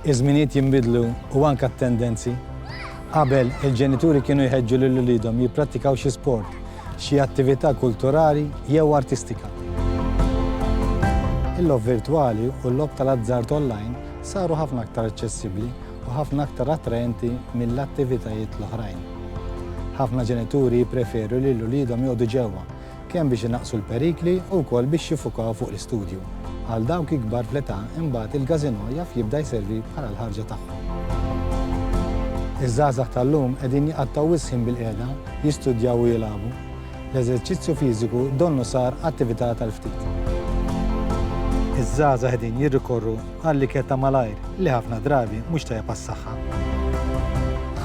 Iż-żminijiet jinbidlu u anke t-tendenzi. Qabel il-ġenituri kienu jħeġġu lil uliedhom jipprattikaw xi sport, xi attività kulturali jew artistika. Il-lob virtwali u l-lob tal-azzart online saru ħafna aktar aċċessibbli u ħafna aktar attraenti mill-attivitajiet l-oħrajn. Ħafna ġenituri jippreferu li l-uliedhom jgħodu ġewwa, kemm biex inaqsu l-perikli u wkoll biex jiffukaw fuq l-istudju. Għal dawk ikbar fl-età imbagħad il-gażino jaf jibda jservi bħala l-ħarġa tagħhom. Iż-żgħażagħ tal-lum qegħdin jaqattaw wisħin bil-qiegħda, jistudjaw u jilagħbu. L-eżerċizzju fiżiku donnu sar attività tal-ftit. Iż-żgħażagħ qegħdin jirrikorru għall-iketta malajr li ħafna drabi mhux tajjeb għas-saħħa.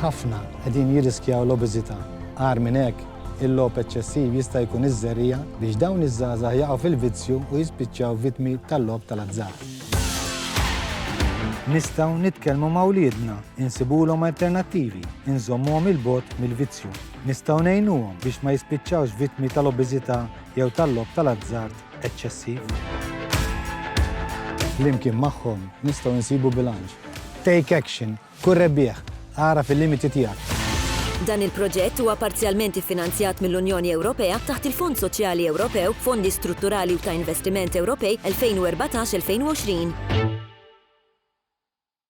Ħafna qegħdin jirriskjaw l-obeżità. Għar minn hekk, il-logħob eċċessiv jista' jkun iż-żerrija biex dawn iż-żgħażagħ jaqgħu fil-vizzju u jispiċċaw vittmi tal-logħob tal-azzart. Nistgħu nitkellmu ma' wliedna, insibulhom alternattivi, inżommuhom il-bogħod mill-vizzju. Nistgħu ngħinuhom biex ma jispiċċawx vittmi tal-obeżità jew tal-logħob tal-azzart eċċessiv. Flimkien magħhom nistgħu nsibu bilanċ. Take action, kun rebbieħ, ara fil-limiti tiegħek. Dan il-proġett huwa parzjalment iffinanzjat mill-Unjoni Ewropea taħt il-Fond Soċjali Ewropew, Fondi Strutturali u ta' Investiment Ewropej 2014-2020.